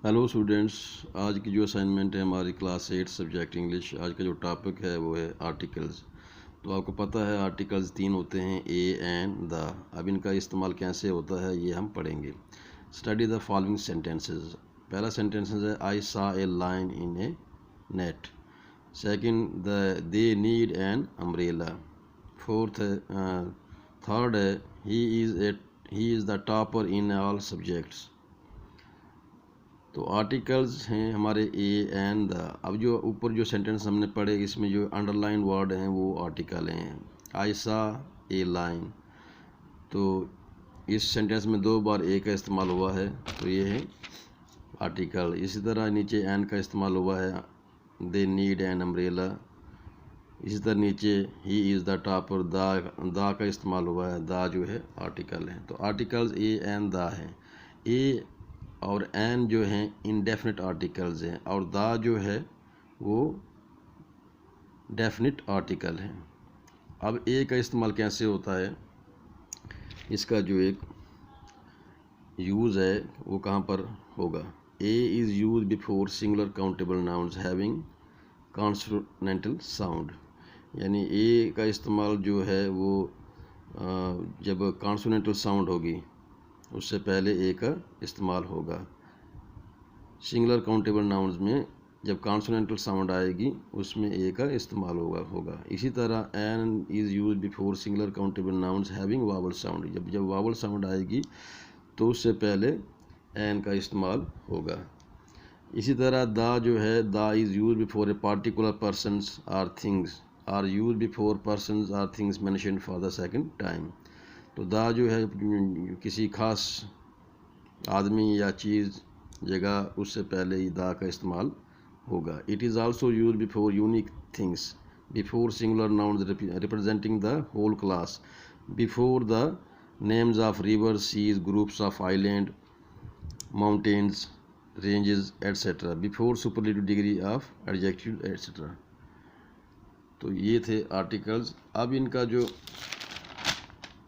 Hello students, आज की जो असाइनमेंट है हमारी क्लास 8 सब्जेक्ट इंग्लिश। आज का जो टॉपिक है वो है आर्टिकल्स। तो आपको पता है आर्टिकल्स 3 होते हैं, ए एंड द। अब इनका इस्तेमाल कैसे होता है ये हम पढ़ेंगे। Study the following sentences. पहला सेंटेंसेस है I saw a lion in a net. Second they need an umbrella. Fourth है थर्ड है he is the topper in all subjects. तो आर्टिकल्स हैं हमारे ए एंड द। अब जो ऊपर जो सेंटेंस हमने पढ़े इसमें जो अंडरलाइन वर्ड हैं वो आर्टिकल हैं। आई सा ए लाइन, तो इस सेंटेंस में 2 बार ए का इस्तेमाल हुआ है, तो ये है आर्टिकल। इसी तरह नीचे एन का इस्तेमाल हुआ है, दे नीड एन अम्ब्रेला। इसी तरह नीचे ही इज़ द टॉपर, द का इस्तेमाल हुआ है, द जो है आर्टिकल है। तो आर्टिकल्स ए एंड द हैं। ए और एन जो हैं इनडेफिनिट आर्टिकल्स हैं और द जो है वो डेफिनिट आर्टिकल है। अब ए का इस्तेमाल कैसे होता है, इसका जो एक यूज़ है वो कहाँ पर होगा। A is use before singular countable nouns having consonantal sound. यानी ए का इस्तेमाल जो है वो जब कॉन्सोनेंटल साउंड होगी उससे पहले ए का इस्तेमाल होगा। सिंगुलर काउंटेबल नाउन्स में जब कॉन्सोनेंटल साउंड आएगी उसमें ए का इस्तेमाल होगा। इसी तरह an is use before singular countable nouns having vowel sound. जब वावल साउंड आएगी तो उससे पहले एन का इस्तेमाल होगा। इसी तरह द जो है, the is use before a particular persons or things are use before persons or things mentioned for the second time. तो द जो है किसी खास आदमी या चीज़ जगह उससे पहले ही द का इस्तेमाल होगा। It is also use before unique things, before singular nouns representing the whole class, before the names of rivers, seas, groups of island, mountains, ranges etcetera, before superlative degree of adjective etcetera. तो ये थे articles. अब इनका जो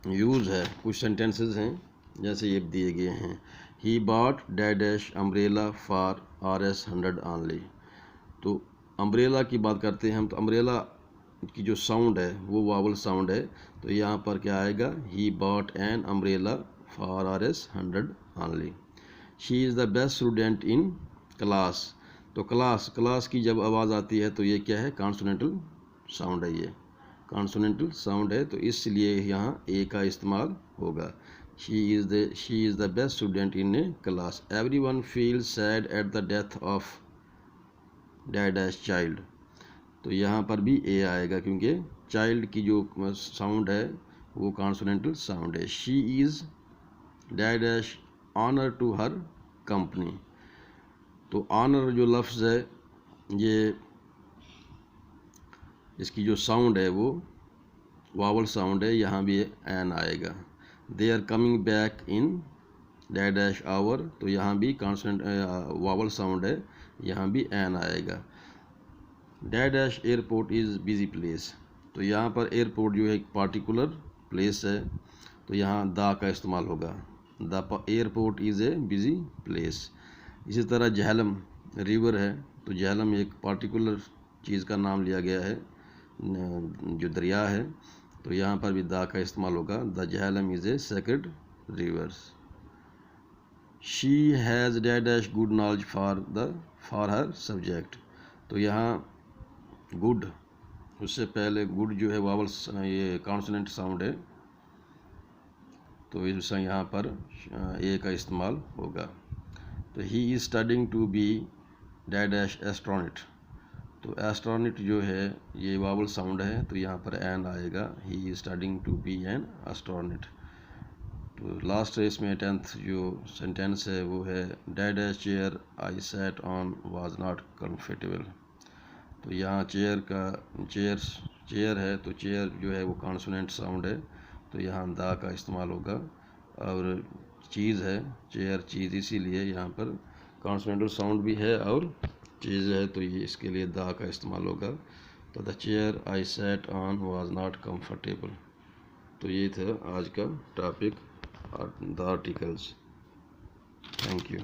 use है, कुछ sentences हैं जैसे ये दिए गए हैं। He bought dash umbrella for RS100 only. तो अम्ब्रेला की बात करते हैं हम, तो अम्ब्रेला की जो साउंड है वो वावल साउंड है, तो यहाँ पर क्या आएगा, he bought an umbrella for RS100 only. She is the best student in class. तो क्लास की जब आवाज़ आती है तो ये क्या है, कॉन्सोनेंटल साउंड है, ये कॉन्सोनेंटल साउंड है, तो इसलिए यहाँ ए का इस्तेमाल होगा। She is the best student in A class. Everyone feels sad at the death of dash child. तो यहाँ पर भी ए आएगा क्योंकि चाइल्ड की जो साउंड है वो कॉन्सोनेंटल साउंड है। She is dash honour to her company. तो ऑनर जो लफ्ज़ है ये इसकी जो साउंड है वो वावल साउंड है, यहाँ भी एन आएगा। They are coming back in dash hour, तो यहाँ भी कॉन्सोनेंट वावल साउंड है, यहाँ भी एन आएगा। Dash airport is busy place. तो यहाँ पर एयरपोर्ट जो है एक पार्टिकुलर प्लेस है, तो यहाँ द का इस्तेमाल होगा। The airport is a busy place. इसी तरह झेलम रिवर है, तो झेलम एक पार्टिकुलर चीज़ का नाम लिया गया है, जो दरिया है, तो यहाँ पर भी द का इस्तेमाल होगा। The Jhelum is a sacred reverse. She has dash good knowledge for her subject. तो यहाँ गुड, उससे पहले गुड जो है वावल, ये कॉन्सोनेंट साउंड है, तो इससे यहाँ पर ए का इस्तेमाल होगा। तो he is studying to be dash astronaut. तो एस्ट्रोनॉट जो है ये वावल साउंड है, तो यहाँ पर एन आएगा। He is studying to be an astronaut. तो लास्ट इसमें 10th जो सेंटेंस है वो है dash chair I sat on was not comfortable. तो यहाँ चेयर है, तो चेयर जो है वो कॉन्सोनेंट साउंड है, तो यहाँ द का इस्तेमाल होगा। और चीज़ है, चेयर चीज़, इसीलिए यहाँ पर कॉन्सोनेंटल साउंड भी है और चीज़ है, तो ये इसके लिए द का इस्तेमाल होगा। तो the chair I sat on was not comfortable. तो ये था आज का topic, the articles. Thank you.